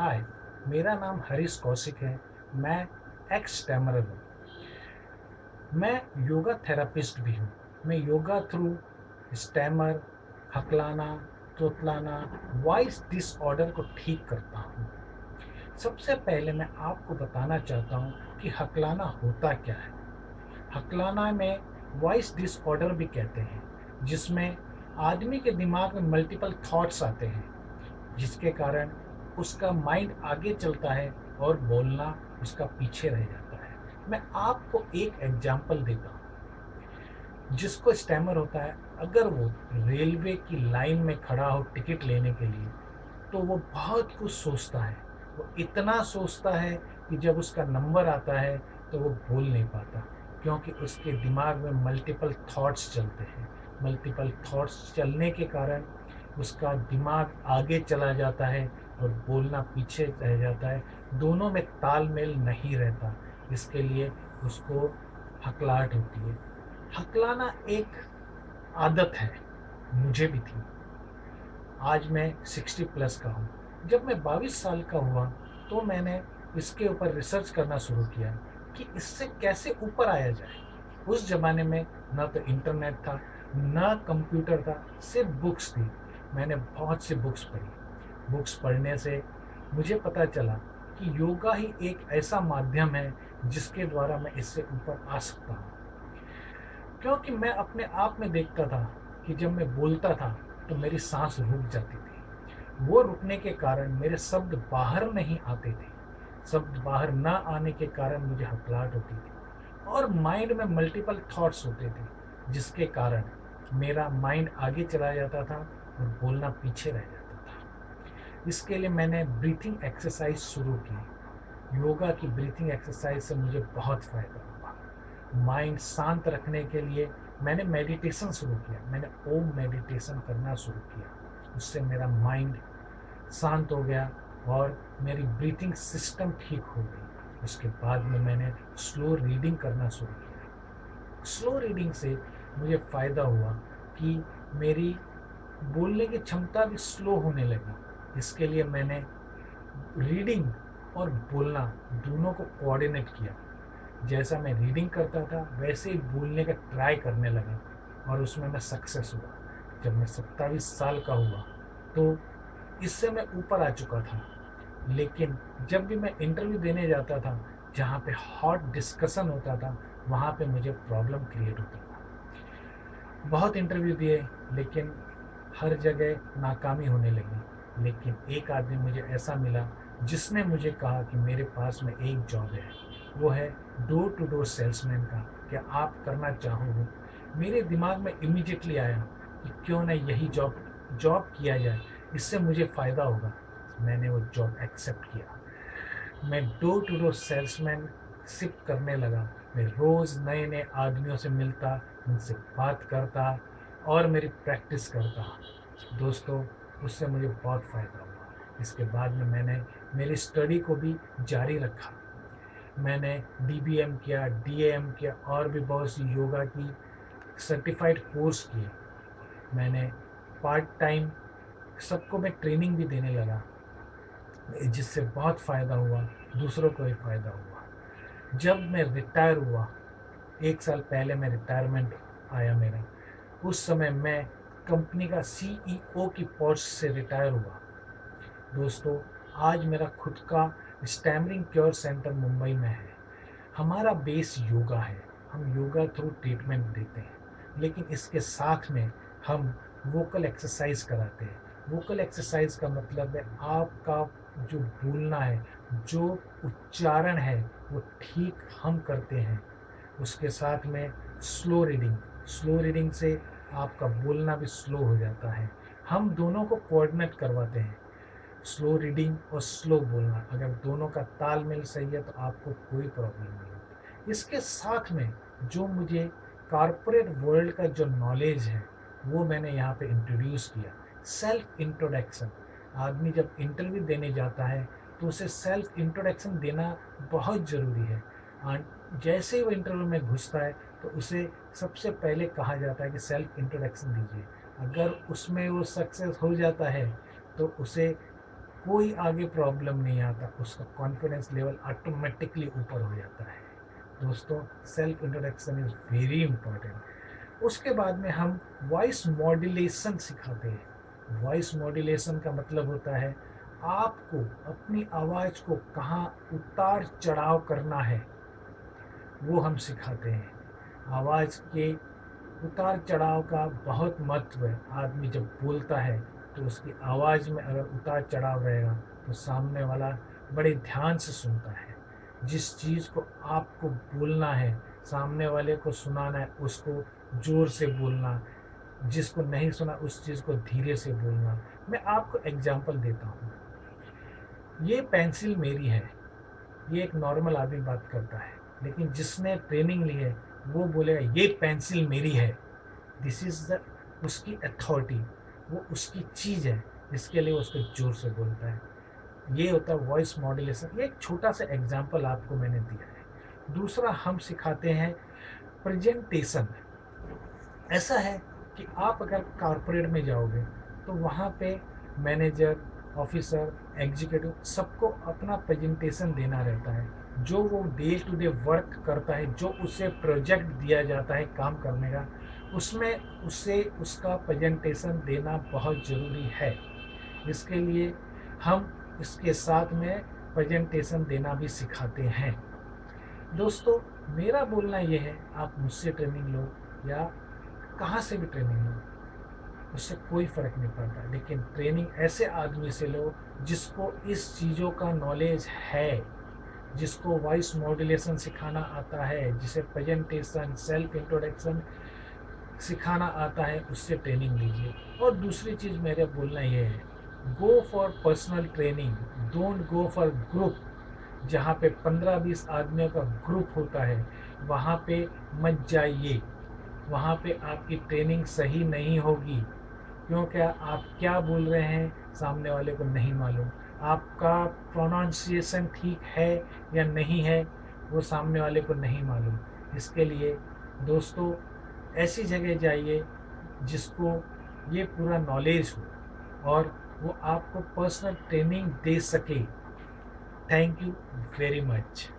हाय, मेरा नाम हरीश कौशिक है। मैं एक्स स्टैमरर हूँ। मैं योगा थेरेपिस्ट भी हूँ। मैं योगा थ्रू स्टैमर, हकलाना, तोतलाना, वॉइस डिसऑर्डर को ठीक करता हूँ। सबसे पहले मैं आपको बताना चाहता हूँ कि हकलाना होता क्या है। हकलाना में वॉइस डिसऑर्डर भी कहते हैं, जिसमें आदमी के दिमाग में मल्टीपल थॉट्स आते हैं, जिसके कारण उसका माइंड आगे चलता है और बोलना उसका पीछे रह जाता है। मैं आपको एक एग्जांपल देता हूँ। जिसको स्टैमर होता है, अगर वो रेलवे की लाइन में खड़ा हो टिकट लेने के लिए, तो वो बहुत कुछ सोचता है। वो इतना सोचता है कि जब उसका नंबर आता है तो वो बोल नहीं पाता, क्योंकि उसके दिमाग में मल्टीपल थॉट्स चलते हैं। मल्टीपल थॉट्स चलने के कारण उसका दिमाग आगे चला जाता है और बोलना पीछे रह जाता है। दोनों में तालमेल नहीं रहता। इसके लिए उसको हकलाहट होती है। हकलाना एक आदत है, मुझे भी थी। आज मैं 60 प्लस का हूँ। जब मैं 22 साल का हुआ तो मैंने इसके ऊपर रिसर्च करना शुरू किया कि इससे कैसे ऊपर आया जाए। उस ज़माने में ना तो इंटरनेट था, ना कंप्यूटर था, सिर्फ बुक्स थी। मैंने बहुत सी बुक्स पढ़ी। बुक्स पढ़ने से मुझे पता चला कि योगा ही एक ऐसा माध्यम है जिसके द्वारा मैं इससे ऊपर आ सकता हूँ। क्योंकि मैं अपने आप में देखता था कि जब मैं बोलता था तो मेरी सांस रुक जाती थी। वो रुकने के कारण मेरे शब्द बाहर नहीं आते थे। शब्द बाहर ना आने के कारण मुझे हकलाहट होती थी और माइंड में मल्टीपल थॉट्स होते थे, जिसके कारण मेरा माइंड आगे चला जाता था और बोलना पीछे रह जाता था। इसके लिए मैंने ब्रीथिंग एक्सरसाइज शुरू की। योगा की ब्रीथिंग एक्सरसाइज से मुझे बहुत फ़ायदा हुआ। माइंड शांत रखने के लिए मैंने मेडिटेशन शुरू किया। मैंने ओम मेडिटेशन करना शुरू किया। उससे मेरा माइंड शांत हो गया और मेरी ब्रीथिंग सिस्टम ठीक हो गई। उसके बाद में मैंने स्लो रीडिंग करना शुरू किया। स्लो रीडिंग से मुझे फ़ायदा हुआ कि मेरी बोलने की क्षमता भी स्लो होने लगी। इसके लिए मैंने रीडिंग और बोलना दोनों को कोऑर्डिनेट किया। जैसा मैं रीडिंग करता था वैसे ही बोलने का ट्राई करने लगा और उसमें मैं सक्सेस हुआ। जब मैं 27 साल का हुआ तो इससे मैं ऊपर आ चुका था। लेकिन जब भी मैं इंटरव्यू देने जाता था, जहाँ पे हॉट डिस्कशन होता था, वहाँ पे मुझे प्रॉब्लम क्रिएट होता था। बहुत इंटरव्यू दिए, लेकिन हर जगह नाकामी होने लगी। लेकिन एक आदमी मुझे ऐसा मिला जिसने मुझे कहा कि मेरे पास में एक जॉब है, वो है डोर टू डोर सेल्समैन का। क्या आप करना चाहोगे? मेरे दिमाग में इमीडिएटली आया कि क्यों ना यही जॉब जॉब किया जाए, इससे मुझे फ़ायदा होगा। मैंने वो जॉब एक्सेप्ट किया। मैं डोर टू डोर सेल्समैनशिप करने लगा। मैं रोज़ नए नए आदमियों से मिलता, उनसे बात करता और मेरी प्रैक्टिस करता। दोस्तों, उससे मुझे बहुत फ़ायदा हुआ। इसके बाद में मैंने मेरी स्टडी को भी जारी रखा। मैंने डीबीएम किया, डीएएम किया और भी बहुत सी योगा की सर्टिफाइड कोर्स किए। मैंने पार्ट टाइम सबको मैं ट्रेनिंग भी देने लगा, जिससे बहुत फ़ायदा हुआ, दूसरों को भी फ़ायदा हुआ। जब मैं रिटायर हुआ, 1 साल पहले मैं रिटायरमेंट आया मेरा, उस समय मैं कंपनी का सीईओ की पोस्ट से रिटायर हुआ। दोस्तों, आज मेरा खुद का स्टैमरिंग क्योर सेंटर मुंबई में है। हमारा बेस योगा है। हम योगा थ्रू ट्रीटमेंट देते हैं, लेकिन इसके साथ में हम वोकल एक्सरसाइज कराते हैं। वोकल एक्सरसाइज का मतलब है आपका जो बोलना है, जो उच्चारण है, वो ठीक हम करते हैं। उसके साथ में स्लो रीडिंग। स्लो रीडिंग से आपका बोलना भी स्लो हो जाता है। हम दोनों को कोऑर्डिनेट करवाते हैं। स्लो रीडिंग और स्लो बोलना, अगर दोनों का तालमेल सही है तो आपको कोई प्रॉब्लम नहीं होती। इसके साथ में जो मुझे कॉरपोरेट वर्ल्ड का जो नॉलेज है, वो मैंने यहाँ पे इंट्रोड्यूस किया। Self introduction. आदमी जब इंटरव्यू देने जाता है तो उसे सेल्फ इंट्रोडक्शन देना बहुत ज़रूरी है। जैसे ही वो इंटरव्यू में घुसता है तो उसे सबसे पहले कहा जाता है कि सेल्फ इंट्रोडक्शन दीजिए। अगर उसमें वो सक्सेस हो जाता है तो उसे कोई आगे प्रॉब्लम नहीं आता, उसका कॉन्फिडेंस लेवल ऑटोमेटिकली ऊपर हो जाता है। दोस्तों, self introduction is very important. उसके बाद में हम वॉइस मॉड्यूलेशन सिखाते हैं। वॉइस मॉड्यूलेशन का मतलब होता है आपको अपनी आवाज़ को कहाँ उतार चढ़ाव करना है, वो हम सिखाते हैं। आवाज़ के उतार चढ़ाव का बहुत महत्व है। आदमी जब बोलता है तो उसकी आवाज़ में अगर उतार चढ़ाव रहेगा तो सामने वाला बड़े ध्यान से सुनता है। जिस चीज़ को आपको बोलना है, सामने वाले को सुनाना है, उसको ज़ोर से बोलना, जिसको नहीं सुना उस चीज़ को धीरे से बोलना। मैं आपको एग्जांपल देता हूँ। ये पेंसिल मेरी है, ये एक नॉर्मल आदमी बात करता है, लेकिन जिसने ट्रेनिंग ली है वो बोलेगा ये पेंसिल मेरी है। दिस इज़ द उसकी अथॉरिटी, वो उसकी चीज़ है, इसके लिए उसको ज़ोर से बोलता है। ये होता है वॉइस मॉड्यूलेशन। ये एक छोटा सा एग्जांपल आपको मैंने दिया है। दूसरा हम सिखाते हैं प्रेजेंटेशन। ऐसा है कि आप अगर कॉर्पोरेट में जाओगे तो वहाँ पे मैनेजर, ऑफिसर, एग्जीक्यूटिव सबको अपना प्रेजेंटेशन देना रहता है। जो वो डे टू डे वर्क करता है, जो उसे प्रोजेक्ट दिया जाता है काम करने का, उसमें उसे उसका प्रेजेंटेशन देना बहुत ज़रूरी है। इसके लिए हम इसके साथ में प्रेजेंटेशन देना भी सिखाते हैं। दोस्तों, मेरा बोलना ये है, आप मुझसे ट्रेनिंग लो या कहाँ से भी ट्रेनिंग लो, उससे कोई फ़र्क नहीं पड़ता, लेकिन ट्रेनिंग ऐसे आदमी से लो जिसको इस चीज़ों का नॉलेज है, जिसको वॉइस मॉड्यूलेशन सिखाना आता है, जिसे प्रेजेंटेशन, सेल्फ इंट्रोडक्शन सिखाना आता है, उससे ट्रेनिंग लीजिए। और दूसरी चीज़ मेरा बोलना ये है, go for personal training, don't go for group. जहाँ पे 15-20 आदमियों का ग्रुप होता है वहाँ पे मत जाइए। वहाँ पे आपकी ट्रेनिंग सही नहीं होगी, क्योंकि आप क्या बोल रहे हैं सामने वाले को नहीं मालूम। आपका प्रोनाउंसिएशन ठीक है या नहीं है वो सामने वाले को नहीं मालूम। इसके लिए दोस्तों, ऐसी जगह जाइए जिसको ये पूरा नॉलेज हो और वो आपको पर्सनल ट्रेनिंग दे सके। Thank you very much.